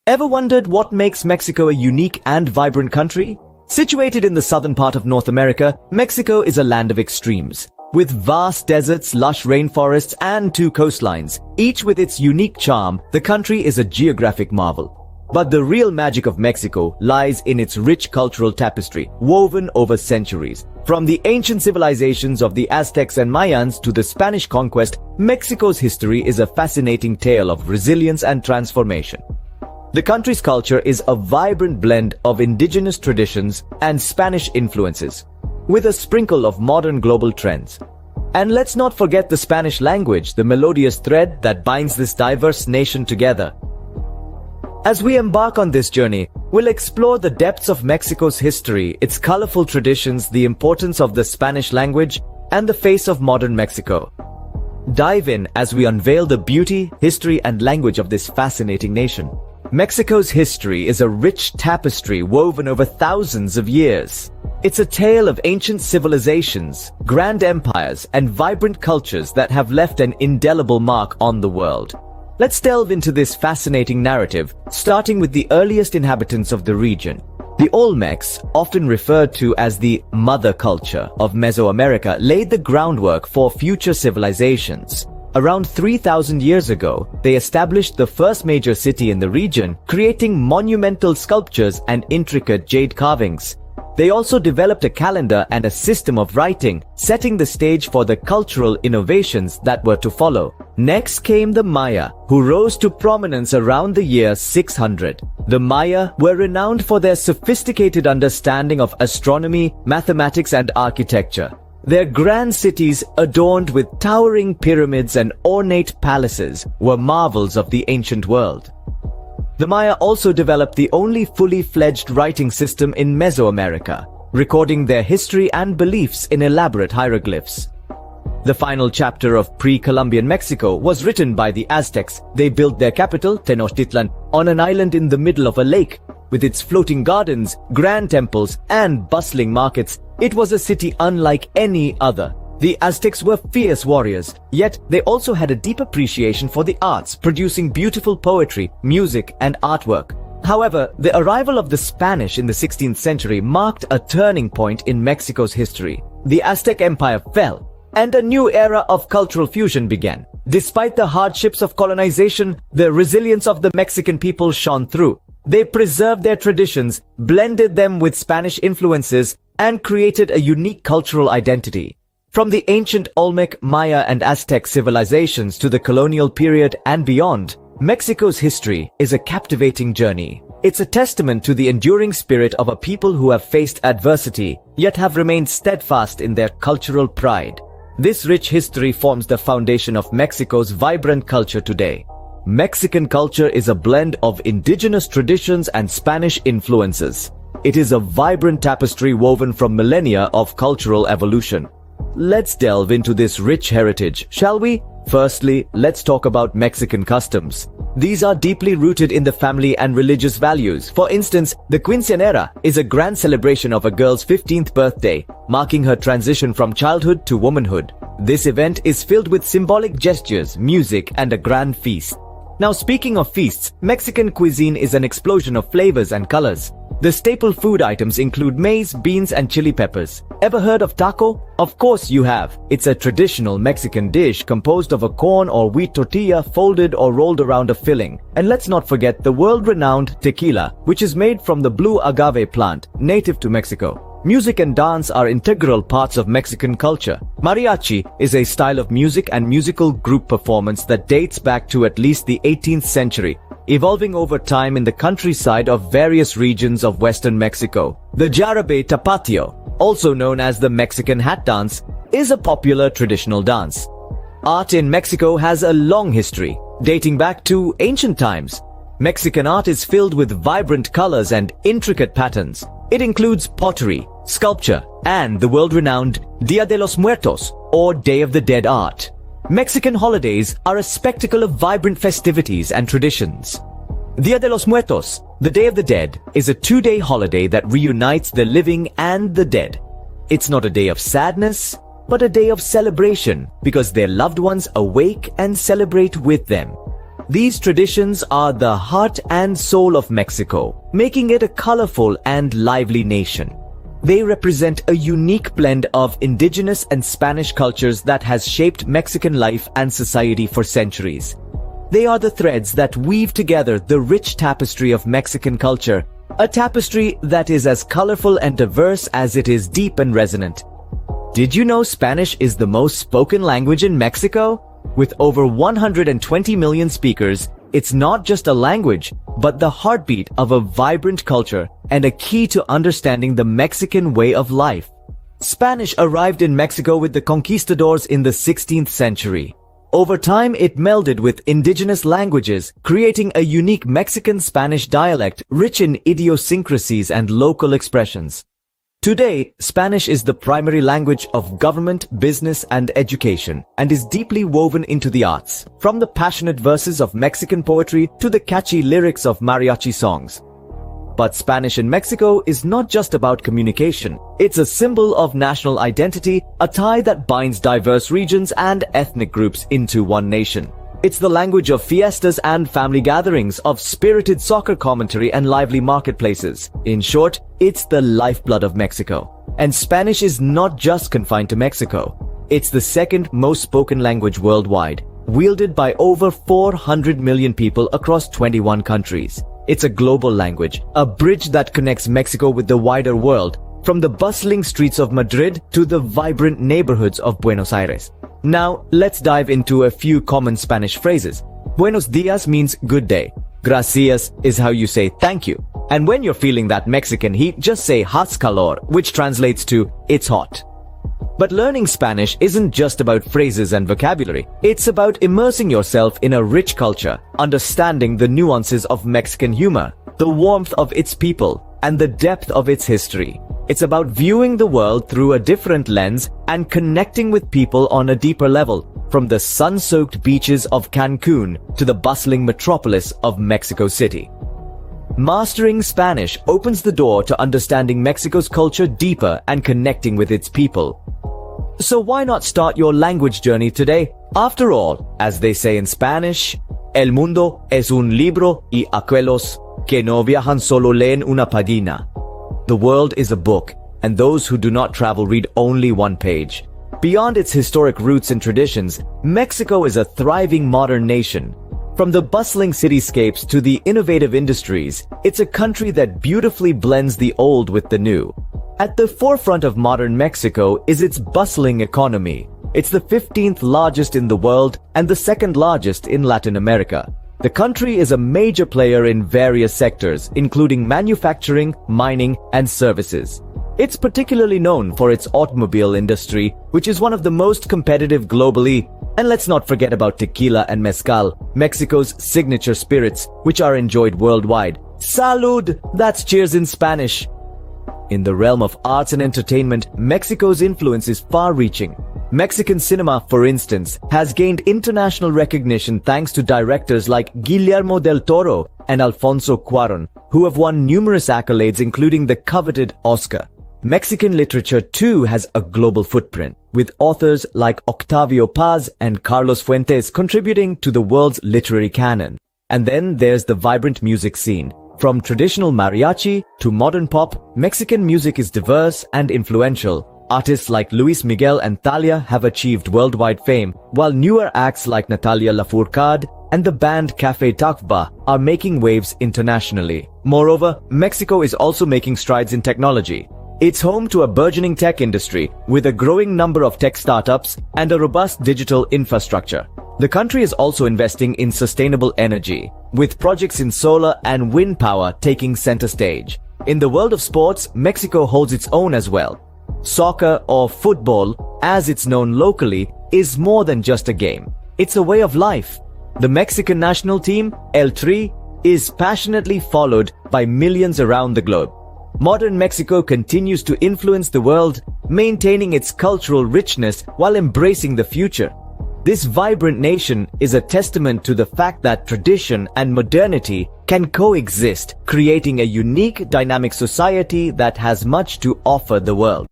Ever wondered what makes Mexico a unique and vibrant country? Situated in the southern part of North America, Mexico is a land of extremes. With vast deserts, lush rainforests, and 2 coastlines, each with its unique charm, the country is a geographic marvel. But the real magic of Mexico lies in its rich cultural tapestry, woven over centuries. From the ancient civilizations of the Aztecs and Mayans to the Spanish conquest, Mexico's history is a fascinating tale of resilience and transformation. The country's culture is a vibrant blend of indigenous traditions and Spanish influences, with a sprinkle of modern global trends. And let's not forget the Spanish language, the melodious thread that binds this diverse nation together. As we embark on this journey, we'll explore the depths of Mexico's history, its colorful traditions, the importance of the Spanish language, and the face of modern Mexico. Dive in as we unveil the beauty, history, and language of this fascinating nation. Mexico's history is a rich tapestry woven over thousands of years. It's a tale of ancient civilizations, grand empires, and vibrant cultures that have left an indelible mark on the world. Let's delve into this fascinating narrative, starting with the earliest inhabitants of the region. The Olmecs, often referred to as the mother culture of Mesoamerica, laid the groundwork for future civilizations. Around 3,000 years ago, they established the first major city in the region, creating monumental sculptures and intricate jade carvings. They also developed a calendar and a system of writing, setting the stage for the cultural innovations that were to follow. Next came the Maya, who rose to prominence around the year 600. The Maya were renowned for their sophisticated understanding of astronomy, mathematics, and architecture. Their grand cities, adorned with towering pyramids and ornate palaces, were marvels of the ancient world. The Maya also developed the only fully fledged writing system in Mesoamerica, recording their history and beliefs in elaborate hieroglyphs. The final chapter of pre-Columbian Mexico was written by the Aztecs. They built their capital, Tenochtitlan, on an island in the middle of a lake. With its floating gardens, grand temples, and bustling markets, it was a city unlike any other. The Aztecs were fierce warriors, yet they also had a deep appreciation for the arts, producing beautiful poetry, music, and artwork. However, the arrival of the Spanish in the 16th century marked a turning point in Mexico's history. The Aztec Empire fell, and a new era of cultural fusion began. Despite the hardships of colonization, the resilience of the Mexican people shone through. They preserved their traditions, blended them with Spanish influences, and created a unique cultural identity. From the ancient Olmec, Maya, and Aztec civilizations to the colonial period and beyond, Mexico's history is a captivating journey. It's a testament to the enduring spirit of a people who have faced adversity, yet have remained steadfast in their cultural pride. This rich history forms the foundation of Mexico's vibrant culture today. Mexican culture is a blend of indigenous traditions and Spanish influences. It is a vibrant tapestry woven from millennia of cultural evolution. Let's delve into this rich heritage, shall we? Firstly, let's talk about Mexican customs. These are deeply rooted in the family and religious values. For instance, the quinceañera is a grand celebration of a girl's 15th birthday, marking her transition from childhood to womanhood. This event is filled with symbolic gestures, music, and a grand feast. Now, speaking of feasts, Mexican cuisine is an explosion of flavors and colors. The staple food items include maize, beans, and chili peppers. Ever heard of taco? Of course you have. It's a traditional Mexican dish composed of a corn or wheat tortilla folded or rolled around a filling. And let's not forget the world-renowned tequila, which is made from the blue agave plant, native to Mexico. Music and dance are integral parts of Mexican culture. Mariachi is a style of music and musical group performance that dates back to at least the 18th century, evolving over time in the countryside of various regions of western Mexico. The Jarabe Tapatio, also known as the Mexican hat dance, is a popular traditional dance. Art in Mexico has a long history, dating back to ancient times. Mexican art is filled with vibrant colors and intricate patterns. It includes pottery, sculpture, and the world-renowned Dia de los Muertos, or Day of the Dead art. Mexican holidays are a spectacle of vibrant festivities and traditions. Dia de los Muertos, the Day of the Dead, is a 2-day holiday that reunites the living and the dead. It's not a day of sadness, but a day of celebration because their loved ones awake and celebrate with them. These traditions are the heart and soul of Mexico, making it a colorful and lively nation. They represent a unique blend of indigenous and Spanish cultures that has shaped Mexican life and society for centuries. They are the threads that weave together the rich tapestry of Mexican culture, a tapestry that is as colorful and diverse as it is deep and resonant. Did you know Spanish is the most spoken language in Mexico? With over 120 million speakers, it's not just a language, but the heartbeat of a vibrant culture and a key to understanding the Mexican way of life. Spanish arrived in Mexico with the conquistadors in the 16th century. Over time, it melded with indigenous languages, creating a unique Mexican-Spanish dialect rich in idiosyncrasies and local expressions. Today, Spanish is the primary language of government, business, and education, and is deeply woven into the arts, from the passionate verses of Mexican poetry to the catchy lyrics of mariachi songs. But Spanish in Mexico is not just about communication. It's a symbol of national identity, a tie that binds diverse regions and ethnic groups into one nation. It's the language of fiestas and family gatherings, of spirited soccer commentary and lively marketplaces. In short, it's the lifeblood of Mexico. And Spanish is not just confined to Mexico. It's the second most spoken language worldwide, wielded by over 400 million people across 21 countries. It's a global language, a bridge that connects Mexico with the wider world, from the bustling streets of Madrid to the vibrant neighborhoods of Buenos Aires. Now, let's dive into a few common Spanish phrases. Buenos dias means good day. Gracias is how you say thank you. And when you're feeling that Mexican heat, just say haz calor, which translates to it's hot. But learning Spanish isn't just about phrases and vocabulary. It's about immersing yourself in a rich culture, understanding the nuances of Mexican humor, the warmth of its people, and the depth of its history. It's about viewing the world through a different lens and connecting with people on a deeper level, from the sun-soaked beaches of Cancun to the bustling metropolis of Mexico City. Mastering Spanish opens the door to understanding Mexico's culture deeper and connecting with its people. So why not start your language journey today? After all, as they say in Spanish, el mundo es un libro y aquellos que no viajan solo leen una página. The world is a book, and those who do not travel read only one page. Beyond its historic roots and traditions, Mexico is a thriving modern nation. From the bustling cityscapes to the innovative industries, it's a country that beautifully blends the old with the new. At the forefront of modern Mexico is its bustling economy. It's the 15th largest in the world and the second largest in Latin America. The country is a major player in various sectors, including manufacturing, mining, and services. It's particularly known for its automobile industry, which is one of the most competitive globally. And let's not forget about tequila and mezcal, Mexico's signature spirits, which are enjoyed worldwide. Salud! That's cheers in Spanish. In the realm of arts and entertainment, Mexico's influence is far-reaching. Mexican cinema, for instance, has gained international recognition thanks to directors like Guillermo del Toro and Alfonso Cuarón, who have won numerous accolades including the coveted Oscar. Mexican literature too has a global footprint, with authors like Octavio Paz and Carlos Fuentes contributing to the world's literary canon. And then there's the vibrant music scene. From traditional mariachi to modern pop, Mexican music is diverse and influential. Artists like Luis Miguel and Thalia have achieved worldwide fame, while newer acts like Natalia Lafourcade and the band Café Tacuba are making waves internationally. Moreover, Mexico is also making strides in technology. It's home to a burgeoning tech industry, with a growing number of tech startups and a robust digital infrastructure. The country is also investing in sustainable energy, with projects in solar and wind power taking center stage. In the world of sports, Mexico holds its own as well. Soccer, or football, as it's known locally, is more than just a game. It's a way of life. The Mexican national team, El Tri, is passionately followed by millions around the globe. Modern Mexico continues to influence the world, maintaining its cultural richness while embracing the future. This vibrant nation is a testament to the fact that tradition and modernity can coexist, creating a unique, dynamic society that has much to offer the world.